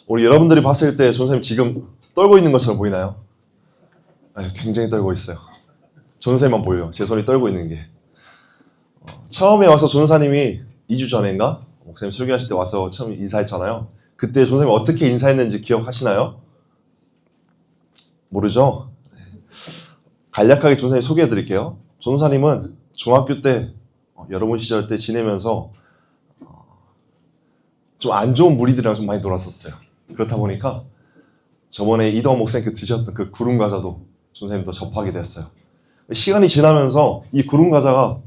우리 여러분들이 봤을 때 전사님 지금 떨고 있는 것처럼 보이나요? 아니, 굉장히 떨고 있어요. 전사님만 보여요. 제 손이 떨고 있는 게. 처음에 와서 전사님이 2주 전인가? 목사님 설교하실 때 와서 처음 인사했잖아요. 그때 전사님이 어떻게 인사했는지 기억하시나요? 모르죠? 간략하게 전사님 소개해 드릴게요. 전사님은 중학교 때 여러분 시절 때 지내면서 좀 안 좋은 무리들이랑 좀 많이 놀았었어요. 그렇다 보니까 저번에 이동원 목사님께 드셨던 그 구름 과자도 전사님도 접하게 됐어요. 시간이 지나면서 이 구름 과자가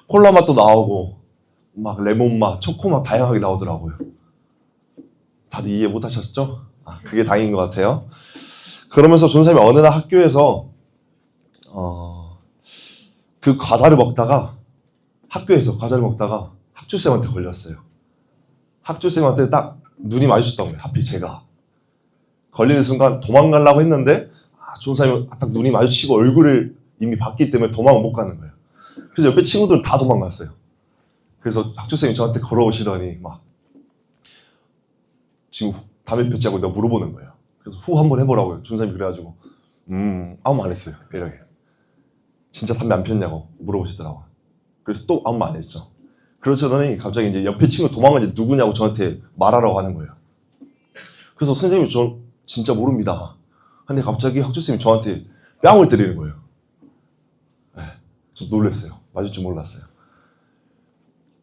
콜라 맛도 나오고 막 레몬 맛, 초코 맛 다양하게 나오더라고요. 다들 이해 못 하셨죠? 그게 다행인 것 같아요. 그러면서 전사님이 어느 날 학교에서 그 과자를 먹다가 학교에서 과자를 먹다가 학주쌤한테 걸렸어요. 학주쌤한테 딱 눈이 마주쳤던 거예요. 하필 제가. 걸리는 순간 도망가려고 했는데 전사님이 딱 눈이 마주치고 얼굴을 이미 봤기 때문에 도망을 못 가는 거예요. 그래서 옆에 친구들은 다 도망갔어요. 그래서 학주쌤이 저한테 걸어오시더니 막 지금 담배 폈지 하고 내가 물어보는 거예요. 그래서 후 한번 해보라고요. 전사님이 그래가지고 아무 말 안 했어요. 이렇게. 진짜 담배 안 폈냐고 물어보시더라고요. 그래서 또 아무 말 안 했죠. 그러더니 갑자기 이제 옆에 친구 도망간 지 누구냐고 저한테 말하라고 하는 거예요. 그래서 선생님이 저 진짜 모릅니다. 근데 갑자기 학주쌤이 저한테 뺨을 때리는 거예요. 네, 저 놀랐어요. 맞을 줄 몰랐어요.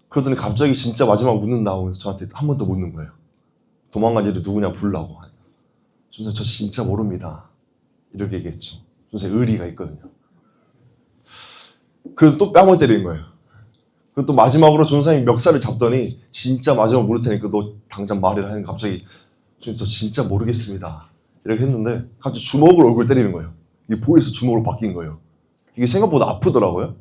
그러더니 갑자기 진짜 마지막 묻는다고 해서 저한테 한 번 더 묻는 거예요. 도망간 애들 누구냐 부르라고. 선생님 저 진짜 모릅니다. 이렇게 얘기했죠. 선생님 의리가 있거든요. 그래서 또 뺨을 때리는 거예요. 그리고 또 마지막으로 전사님이 멱살을 잡더니 진짜 마지막 모를 테니까 너 당장 말해라 하는 갑자기 저 진짜 모르겠습니다. 이렇게 했는데 갑자기 주먹으로 얼굴 때리는 거예요. 이게 보여서 주먹으로 바뀐 거예요. 이게 생각보다 아프더라고요.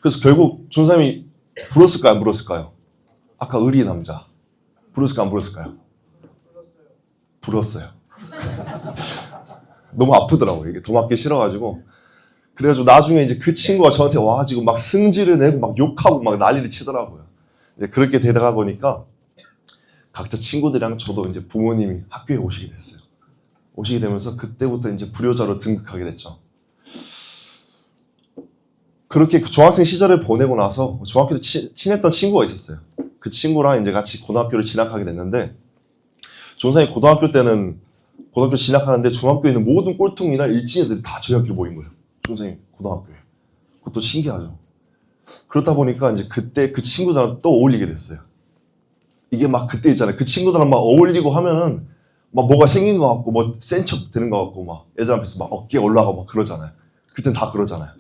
그래서 결국 전사님이 불었을까요? 안 불었을까요? 아까 의리의 남자. 불었을까요? 안 불었을까요? 불었어요. 너무 아프더라고요. 이게 더 맞기 싫어가지고. 그래가지고 나중에 이제 그 친구가 저한테 와가지고 막 승질을 내고 막 욕하고 막 난리를 치더라고요. 이제 그렇게 되다가 보니까 각자 친구들이랑 저도 이제 부모님이 학교에 오시게 됐어요. 오시게 되면서 그때부터 이제 불효자로 등극하게 됐죠. 그렇게 그 중학생 시절을 보내고 나서 중학교 때 친했던 친구가 있었어요. 그 친구랑 이제 같이 고등학교를 진학하게 됐는데 전사님 고등학교 때는 고등학교 진학하는데 중학교에 있는 모든 꼴통이나 일진애들이 다 저희 학교에 모인 거예요. 전사님 고등학교에. 그것도 신기하죠. 그렇다 보니까 이제 그때 그 친구들랑 또 어울리게 됐어요. 이게 막 그때 있잖아요. 그 친구들랑 막 어울리고 하면은 막 뭐가 생긴 것 같고 뭐 센 척 되는 것 같고 막 애들 앞에서 막 어깨 올라가고 막 그러잖아요. 그땐 다 그러잖아요.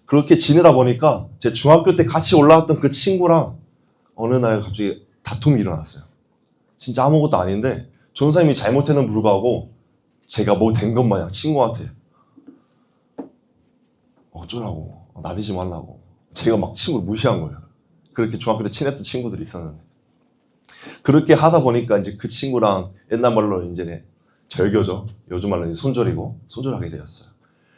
그렇게 지내다 보니까 제 중학교 때 같이 올라왔던 그 친구랑 어느 날 갑자기 다툼이 일어났어요. 진짜 아무것도 아닌데 전사님이 잘못했는 불구하고 제가 뭐 된 것 마냥 친구한테 어쩌라고 나대지 말라고 제가 막 친구를 무시한 거예요. 그렇게 중학교 때 친했던 친구들이 있었는데 그렇게 하다 보니까 이제 그 친구랑 옛날 말로 이제 절교죠. 요즘 말로 손절이고 손절하게 되었어요.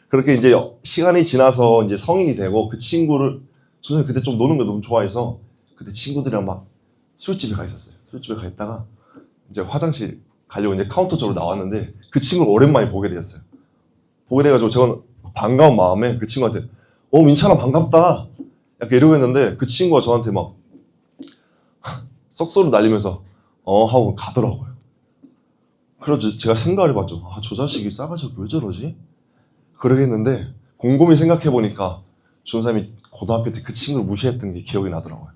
그렇게 이제 시간이 지나서 이제 성인이 되고 그 친구를 선생님 그때 좀 노는 거 너무 좋아해서 그때 친구들이랑 막 술집에 가 있었어요. 술집에 가 있다가 이제 화장실 가려고 이제 카운터 쪽으로 나왔는데 그 친구를 오랜만에 보게 되었어요. 보게 돼가지고 제가 반가운 마음에 그 친구한테 민찬아 반갑다 약간 이러고 했는데 그 친구가 저한테 막 썩소리 날리면서 하고 가더라고요. 그래서 제가 생각을 해봤죠. 저 자식이 싸가지고 왜 저러지? 그러겠는데 곰곰이 생각해보니까 전사님이 고등학교 때 그 친구를 무시했던 게 기억이 나더라고요.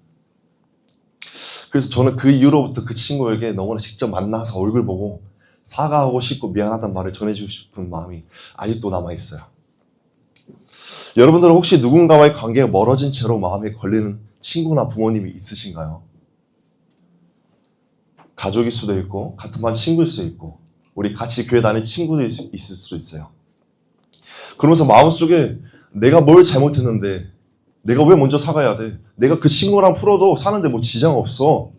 그래서 저는 그 이후로부터 그 친구에게 너무나 직접 만나서 얼굴 보고 사과하고 싶고 미안하다는 말을 전해주고 싶은 마음이 아직도 남아있어요. 여러분들은 혹시 누군가와의 관계가 멀어진 채로 마음에 걸리는 친구나 부모님이 있으신가요? 가족일 수도 있고 같은 반 친구일 수도 있고 우리 같이 교회 다니는 친구도 있을 수도 있어요. 그러면서 마음속에 내가 뭘 잘못했는데 내가 왜 먼저 사과해야 돼? 내가 그 친구랑 풀어도 사는데 뭐 지장 없어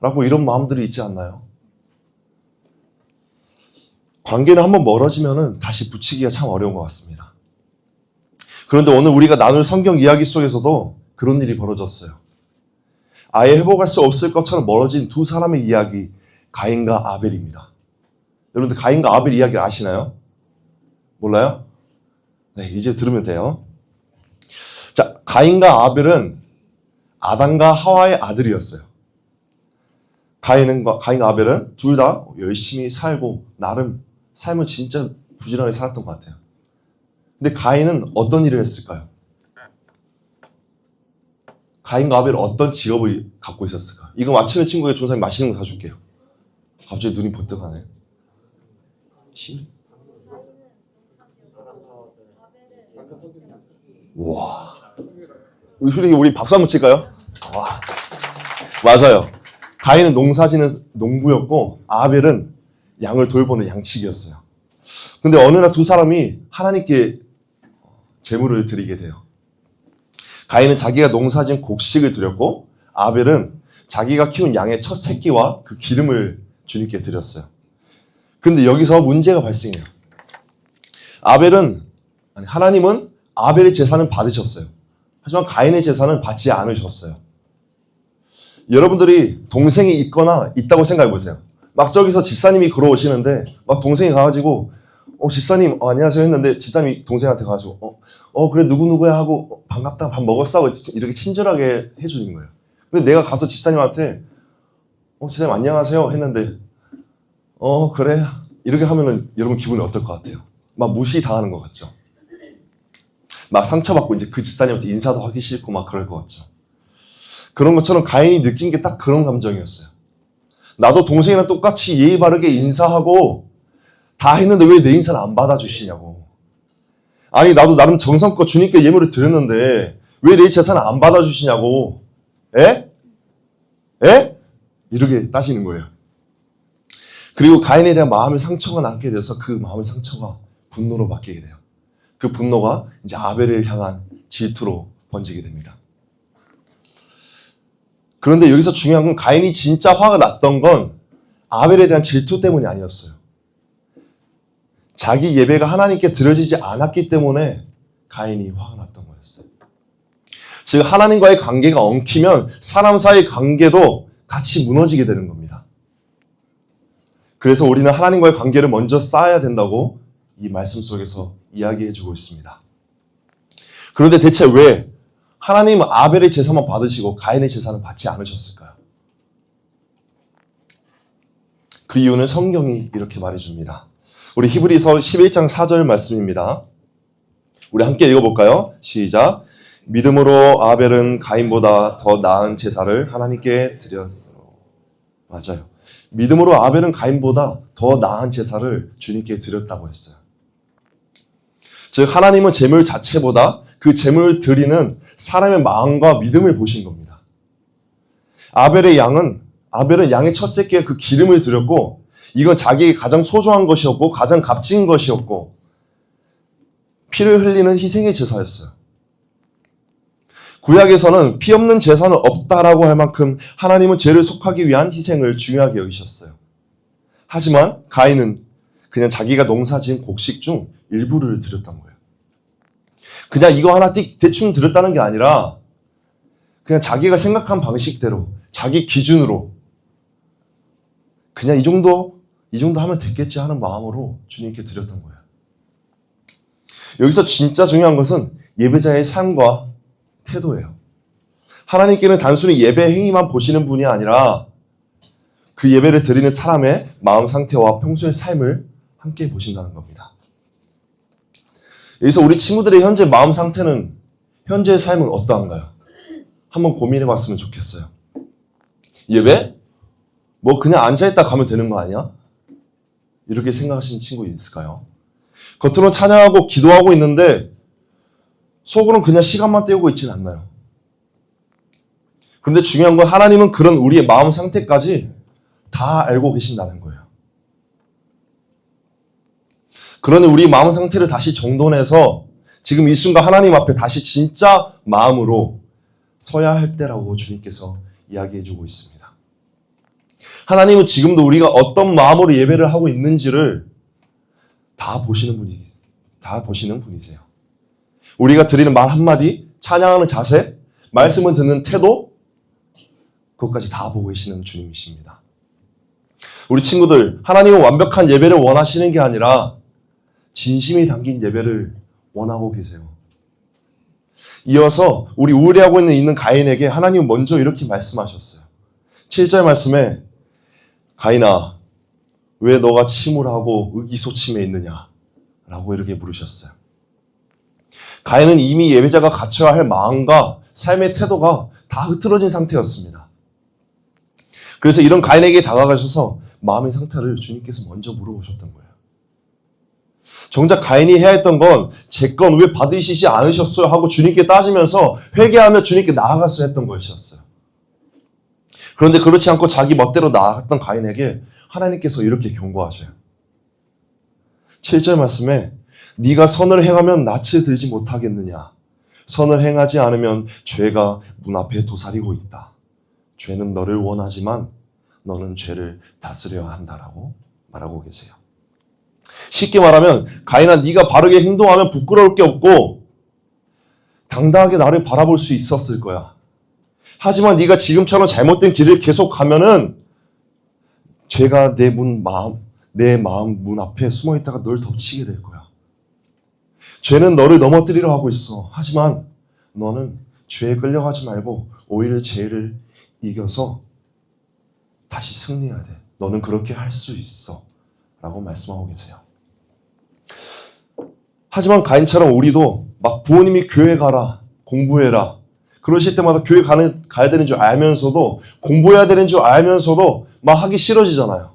라고 이런 마음들이 있지 않나요? 관계는 한번 멀어지면 다시 붙이기가 참 어려운 것 같습니다. 그런데 오늘 우리가 나눌 성경 이야기 속에서도 그런 일이 벌어졌어요. 아예 회복할 수 없을 것처럼 멀어진 두 사람의 이야기, 가인과 아벨입니다. 여러분들 가인과 아벨 이야기를 아시나요? 몰라요? 네, 이제 들으면 돼요. 자, 가인과 아벨은 아담과 하와의 아들이었어요. 가인과 아벨은 둘 다 열심히 살고 나름 삶을 진짜 부지런하게 살았던 것 같아요. 근데 가인은 어떤 일을 했을까요? 가인과 아벨은 어떤 직업을 갖고 있었을까? 이거 맞히는 친구에게 조사님 맛있는 거 사줄게요. 갑자기 눈이 번뜩하네. 와, 우리 박수 한번 칠까요? 와, 맞아요. 가인은 농사지는 농부였고 아벨은 양을 돌보는 양치기였어요. 근데 어느 날 두 사람이 하나님께 제물을 드리게 돼요. 가인은 자기가 농사진 곡식을 드렸고 아벨은 자기가 키운 양의 첫 새끼와 그 기름을 주님께 드렸어요. 그런데 여기서 문제가 발생해요. 하나님은 아벨의 제사는 받으셨어요. 하지만 가인의 제사는 받지 않으셨어요. 여러분들이 동생이 있다고 생각해 보세요. 막 저기서 집사님이 걸어오시는데 막 동생이 가가지고 집사님 안녕하세요 했는데 집사님이 동생한테 가가지고 그래 누구누구야 하고 반갑다 밥 먹었어 하고 이렇게 친절하게 해주는 거예요. 근데 내가 가서 집사님한테 집사님 안녕하세요 했는데 그래 이렇게 하면은 여러분 기분이 어떨 것 같아요? 막 무시당하는 것 같죠? 막 상처받고 이제 그 집사님한테 인사도 하기 싫고 막 그럴 것 같죠? 그런 것처럼 가인이 느낀 게 딱 그런 감정이었어요. 나도 동생이랑 똑같이 예의 바르게 인사하고 다 했는데 왜 내 인사는 안 받아주시냐고. 아니 나도 나름 정성껏 주님께 예물을 드렸는데 왜 내 제사는 안 받아주시냐고. 에? 이렇게 따지는 거예요. 그리고 가인에 대한 마음의 상처가 남게 돼서 그 마음의 상처가 분노로 바뀌게 돼요. 그 분노가 이제 아벨을 향한 질투로 번지게 됩니다. 그런데 여기서 중요한 건 가인이 진짜 화가 났던 건 아벨에 대한 질투 때문이 아니었어요. 자기 예배가 하나님께 드려지지 않았기 때문에 가인이 화가 났던 거였어요. 즉 하나님과의 관계가 엉키면 사람 사이의 관계도 같이 무너지게 되는 겁니다. 그래서 우리는 하나님과의 관계를 먼저 쌓아야 된다고 이 말씀 속에서 이야기해주고 있습니다. 그런데 대체 왜 하나님은 아벨의 제사만 받으시고 가인의 제사는 받지 않으셨을까요? 그 이유는 성경이 이렇게 말해줍니다. 우리 히브리서 11장 4절 말씀입니다. 우리 함께 읽어볼까요? 시작. 믿음으로 아벨은 가인보다 더 나은 제사를 하나님께 드렸어. 맞아요. 믿음으로 아벨은 가인보다 더 나은 제사를 주님께 드렸다고 했어요. 즉 하나님은 제물 자체보다 그 제물을 드리는 사람의 마음과 믿음을 보신 겁니다. 아벨은 양의 첫 새끼에 그 기름을 드렸고 이건 자기에게 가장 소중한 것이었고 가장 값진 것이었고 피를 흘리는 희생의 제사였어요. 구약에서는 피 없는 제사는 없다라고 할 만큼 하나님은 죄를 속하기 위한 희생을 중요하게 여기셨어요. 하지만 가인은 그냥 자기가 농사지은 곡식 중 일부를 드렸던 거예요. 그냥 이거 하나 대충 드렸다는 게 아니라 그냥 자기가 생각한 방식대로 자기 기준으로 그냥 이 정도 하면 됐겠지 하는 마음으로 주님께 드렸던 거예요. 여기서 진짜 중요한 것은 예배자의 삶과 태도예요. 하나님께는 단순히 예배 행위만 보시는 분이 아니라 그 예배를 드리는 사람의 마음 상태와 평소의 삶을 함께 보신다는 겁니다. 여기서 우리 친구들의 현재 마음 상태는, 현재의 삶은 어떠한가요? 한번 고민해 봤으면 좋겠어요. 예배? 그냥 앉아있다 가면 되는 거 아니야? 이렇게 생각하시는 친구 있을까요? 겉으로는 찬양하고 기도하고 있는데 속으로는 그냥 시간만 때우고 있진 않나요? 그런데 중요한 건 하나님은 그런 우리의 마음 상태까지 다 알고 계신다는 거예요. 그러니 우리 마음 상태를 다시 정돈해서 지금 이 순간 하나님 앞에 다시 진짜 마음으로 서야 할 때라고 주님께서 이야기해주고 있습니다. 하나님은 지금도 우리가 어떤 마음으로 예배를 하고 있는지를 다 보시는 분이세요. 우리가 드리는 말 한마디, 찬양하는 자세, 말씀을 듣는 태도, 그것까지 다 보고 계시는 주님이십니다. 우리 친구들, 하나님은 완벽한 예배를 원하시는 게 아니라 진심이 담긴 예배를 원하고 계세요. 이어서 우리 우울해하고 있는 가인에게 하나님은 먼저 이렇게 말씀하셨어요. 7절 말씀에 가인아, 왜 너가 침울하고 의기소침해 있느냐? 라고 이렇게 물으셨어요. 가인은 이미 예배자가 갖춰야 할 마음과 삶의 태도가 다 흐트러진 상태였습니다. 그래서 이런 가인에게 다가가셔서 마음의 상태를 주님께서 먼저 물어보셨던 거예요. 정작 가인이 해야 했던 건 제 건 왜 받으시지 않으셨어요? 하고 주님께 따지면서 회개하며 주님께 나아갔어야 했던 것이었어요. 그런데 그렇지 않고 자기 멋대로 나아갔던 가인에게 하나님께서 이렇게 경고하셔요. 7절 말씀에 네가 선을 행하면 낯을 들지 못하겠느냐? 선을 행하지 않으면 죄가 문 앞에 도사리고 있다. 죄는 너를 원하지만 너는 죄를 다스려야 한다라고 말하고 계세요. 쉽게 말하면 가인아, 네가 바르게 행동하면 부끄러울 게 없고 당당하게 나를 바라볼 수 있었을 거야. 하지만 네가 지금처럼 잘못된 길을 계속 가면은 죄가 내 마음 문 앞에 숨어 있다가 널 덮치게 될 거야. 죄는 너를 넘어뜨리려 하고 있어. 하지만 너는 죄에 끌려가지 말고 오히려 죄를 이겨서 다시 승리해야 돼. 너는 그렇게 할 수 있어. 라고 말씀하고 계세요. 하지만 가인처럼 우리도 막 부모님이 교회 가라, 공부해라. 그러실 때마다 교회 가야 되는 줄 알면서도, 공부해야 되는 줄 알면서도 막 하기 싫어지잖아요.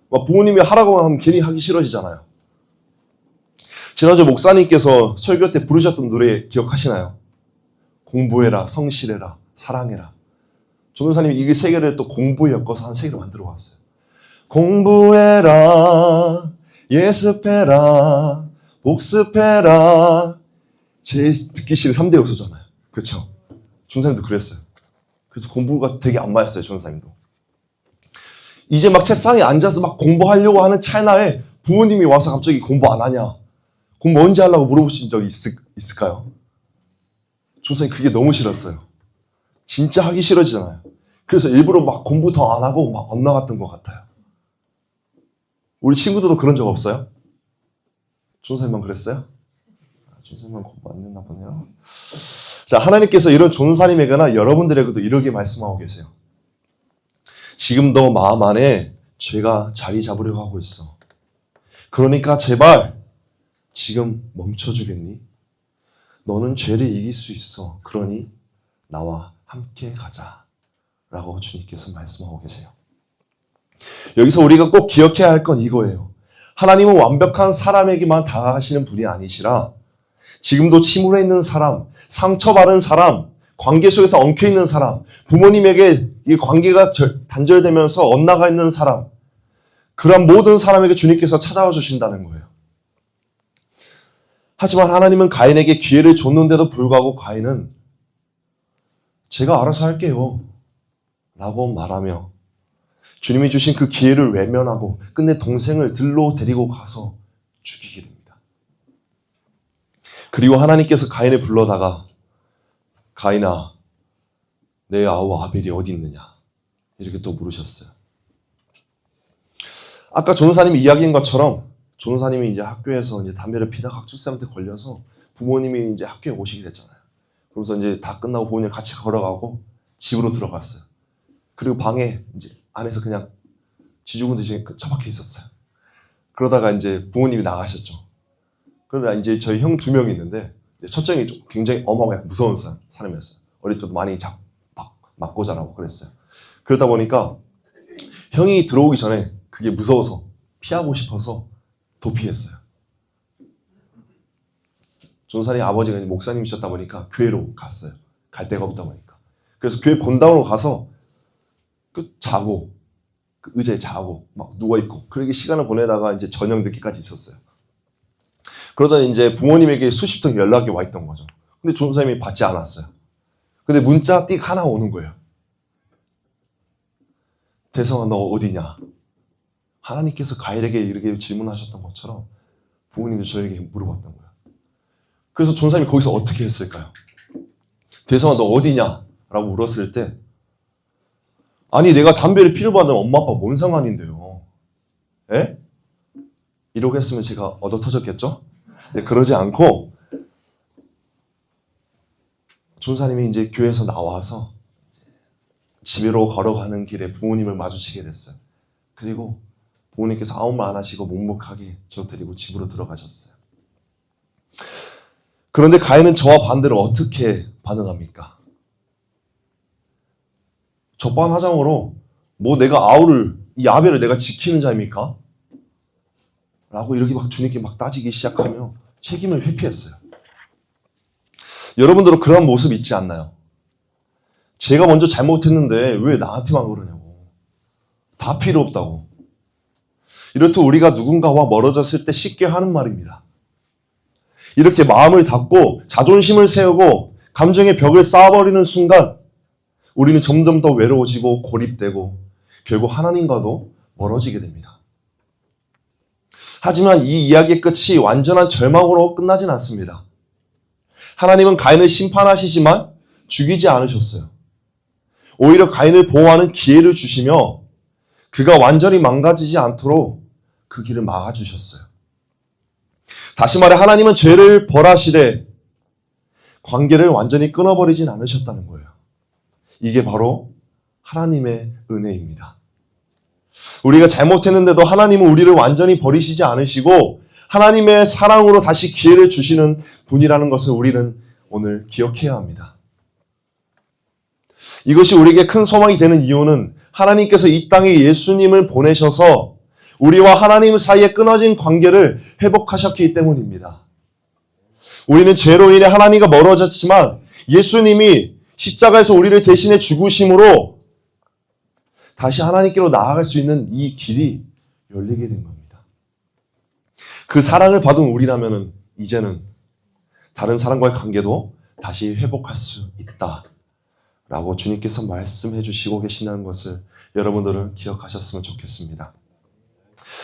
막 부모님이 하라고 하면 괜히 하기 싫어지잖아요. 지난주 목사님께서 설교 때 부르셨던 노래 기억하시나요? 공부해라, 성실해라, 사랑해라. 조문사님이 이 세 개를 또 공부에 엮어서 한 세 개를 만들어 왔어요. 공부해라, 예습해라, 복습해라. 제일 듣기 싫은 3대 요소잖아요. 그렇죠? 조문사님도 그랬어요. 그래서 공부가 되게 안 맞았어요, 조문사님도. 이제 막 책상에 앉아서 막 공부하려고 하는 찰나에 부모님이 와서 갑자기 공부 안 하냐? 공부 언제 하려고 물어보신 적이 있을까요? 조문사님 그게 너무 싫었어요. 진짜 하기 싫어지잖아요. 그래서 일부러 막 공부 더 안 하고 막 엇나갔던 것 같아요. 우리 친구들도 그런 적 없어요? 조문사님만 그랬어요? 조문사님만 공부 안 했나 보네요. 자, 하나님께서 이런 조문사님에게나 여러분들에게도 이렇게 말씀하고 계세요. 지금 너 마음 안에 죄가 자리 잡으려고 하고 있어. 그러니까 제발 지금 멈춰주겠니? 너는 죄를 이길 수 있어. 그러니 나와 함께 가자. 라고 주님께서 말씀하고 계세요. 여기서 우리가 꼭 기억해야 할 건 이거예요. 하나님은 완벽한 사람에게만 다가가시는 분이 아니시라 지금도 침울해 있는 사람, 상처받은 사람, 관계 속에서 엉켜있는 사람, 부모님에게 이 관계가 단절되면서 엇나가 있는 사람, 그런 모든 사람에게 주님께서 찾아와 주신다는 거예요. 하지만 하나님은 가인에게 기회를 줬는데도 불구하고 가인은 제가 알아서 할게요 라고 말하며 주님이 주신 그 기회를 외면하고 끝내 동생을 들로 데리고 가서 죽이게 됩니다. 그리고 하나님께서 가인을 불러다가 가인아, 내 아우 아벨이 어디 있느냐? 이렇게 또 물으셨어요. 아까 조은사님이 이야기한 것처럼 조은사님이 이제 학교에서 이제 담배를 피다가 학주쌤한테 걸려서 부모님이 이제 학교에 오시게 됐잖아요. 그러면서 이제 다 끝나고 부모님 같이 걸어가고 집으로 들어갔어요. 그리고 방에 이제 안에서 그냥 쥐죽은 듯이 처박혀 있었어요. 그러다가 이제 부모님이 나가셨죠. 그러다 이제 저희 형 2명이 있는데 첫째이 굉장히 엄하고 약간 무서운 사람이었어요. 어릴 때도 많이 맞고 자라고 그랬어요. 그러다 보니까 형이 들어오기 전에 그게 무서워서 피하고 싶어서 도피했어요. 조은사님 아버지가 목사님이셨다 보니까 교회로 갔어요. 갈 데가 없다 보니까. 그래서 교회 본당으로 가서 자고 그 의자에 자고 막 누워있고 그렇게 시간을 보내다가 이제 저녁 늦게까지 있었어요. 그러다 이제 부모님에게 수십 통 연락이 와 있던 거죠. 근데 조은사님이 받지 않았어요. 근데 문자 띡 하나 오는 거예요. 대성아 너 어디냐? 하나님께서 가인에게 이렇게 질문하셨던 것처럼 부모님도 저에게 물어봤던 거예요. 그래서 조은사님이 거기서 어떻게 했을까요? 대성아 너 어디냐? 라고 물었을 때 아니 내가 담배를 피려받는 엄마 아빠 뭔 상관인데요. 예? 이러고 했으면 제가 얻어 터졌겠죠? 네, 그러지 않고 전사님이 이제 교회에서 나와서 집으로 걸어가는 길에 부모님을 마주치게 됐어요. 그리고 부모님께서 아무 말 안 하시고 묵묵하게 저 데리고 집으로 들어가셨어요. 그런데 가인은 저와 반대로 어떻게 반응합니까? 적반하장으로 뭐 내가 이 아벨을 내가 지키는 자입니까? 라고 이렇게 막 주님께 막 따지기 시작하며 책임을 회피했어요. 여러분들은 그런 모습 있지 않나요? 제가 먼저 잘못했는데 왜 나한테만 그러냐고. 다 필요 없다고. 이렇듯 우리가 누군가와 멀어졌을 때 쉽게 하는 말입니다. 이렇게 마음을 닫고 자존심을 세우고 감정의 벽을 쌓아버리는 순간 우리는 점점 더 외로워지고 고립되고 결국 하나님과도 멀어지게 됩니다. 하지만 이 이야기의 끝이 완전한 절망으로 끝나진 않습니다. 하나님은 가인을 심판하시지만 죽이지 않으셨어요. 오히려 가인을 보호하는 기회를 주시며 그가 완전히 망가지지 않도록 그 길을 막아주셨어요. 다시 말해 하나님은 죄를 벌하시되 관계를 완전히 끊어버리진 않으셨다는 거예요. 이게 바로 하나님의 은혜입니다. 우리가 잘못했는데도 하나님은 우리를 완전히 버리시지 않으시고 하나님의 사랑으로 다시 기회를 주시는 분이라는 것을 우리는 오늘 기억해야 합니다. 이것이 우리에게 큰 소망이 되는 이유는 하나님께서 이 땅에 예수님을 보내셔서 우리와 하나님 사이에 끊어진 관계를 회복하셨기 때문입니다. 우리는 죄로 인해 하나님과 멀어졌지만 예수님이 십자가에서 우리를 대신해 죽으심으로 다시 하나님께로 나아갈 수 있는 이 길이 열리게 된 겁니다. 그 사랑을 받은 우리라면 이제는 다른 사람과의 관계도 다시 회복할 수 있다라고 주님께서 말씀해 주시고 계신다는 것을 여러분들은 기억하셨으면 좋겠습니다.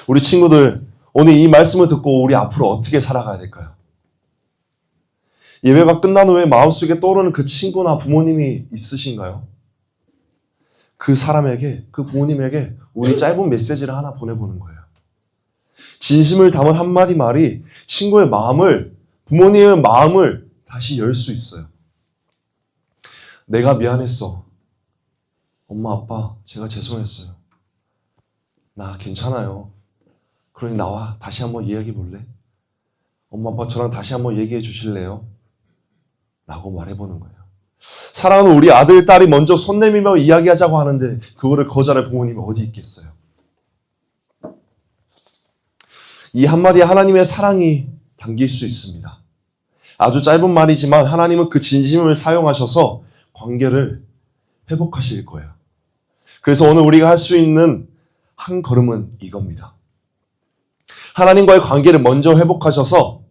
우리 친구들, 오늘 이 말씀을 듣고 우리 앞으로 어떻게 살아가야 될까요? 예배가 끝난 후에 마음속에 떠오르는 그 친구나 부모님이 있으신가요? 그 사람에게, 그 부모님에게 우리 짧은 메시지를 하나 보내보는 거예요. 진심을 담은 한마디 말이 친구의 마음을, 부모님의 마음을 다시 열 수 있어요. 내가 미안했어. 엄마, 아빠, 제가 죄송했어요. 나 괜찮아요. 그러니 나와 다시 한번 이야기해 볼래? 엄마, 아빠 저랑 다시 한번 얘기해 주실래요? 라고 말해보는 거예요. 사랑하는 우리 아들, 딸이 먼저 손 내밀며 이야기하자고 하는데 그거를 거절할 부모님이 어디 있겠어요? 이 한마디에 하나님의 사랑이 담길 수 있습니다. 아주 짧은 말이지만 하나님은 그 진심을 사용하셔서 관계를 회복하실 거예요. 그래서 오늘 우리가 할 수 있는 한 걸음은 이겁니다. 하나님과의 관계를 먼저 회복하셔서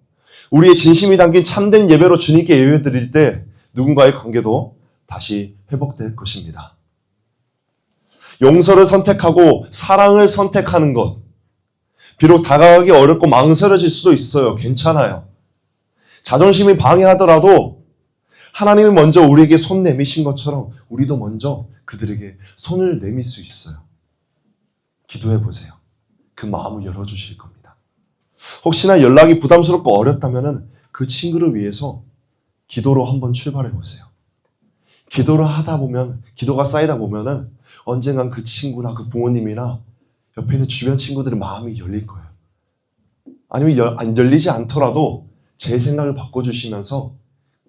우리의 진심이 담긴 참된 예배로 주님께 예배드릴 때 누군가의 관계도 다시 회복될 것입니다. 용서를 선택하고 사랑을 선택하는 것. 비록 다가가기 어렵고 망설여질 수도 있어요. 괜찮아요. 자존심이 방해하더라도 하나님이 먼저 우리에게 손 내미신 것처럼 우리도 먼저 그들에게 손을 내밀 수 있어요. 기도해 보세요. 그 마음을 열어주실 겁니다. 혹시나 연락이 부담스럽고 어렵다면 그 친구를 위해서 기도로 한번 출발해 보세요. 기도를 하다 보면, 기도가 쌓이다 보면은 언젠간 그 친구나 그 부모님이나 옆에 있는 주변 친구들의 마음이 열릴 거예요. 아니면 안 열리지 않더라도 제 생각을 바꿔주시면서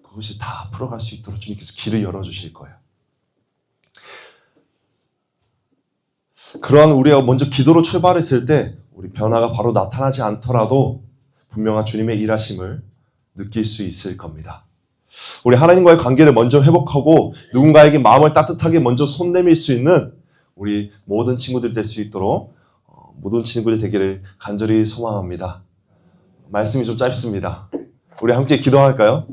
그것이 다 풀어갈 수 있도록 주님께서 길을 열어주실 거예요. 그러한 우리가 먼저 기도로 출발했을 때 우리 변화가 바로 나타나지 않더라도 분명한 주님의 일하심을 느낄 수 있을 겁니다. 우리 하나님과의 관계를 먼저 회복하고 누군가에게 마음을 따뜻하게 먼저 손 내밀 수 있는 우리 모든 친구들이 될 수 있도록 모든 친구들이 되기를 간절히 소망합니다. 말씀이 좀 짧습니다. 우리 함께 기도할까요?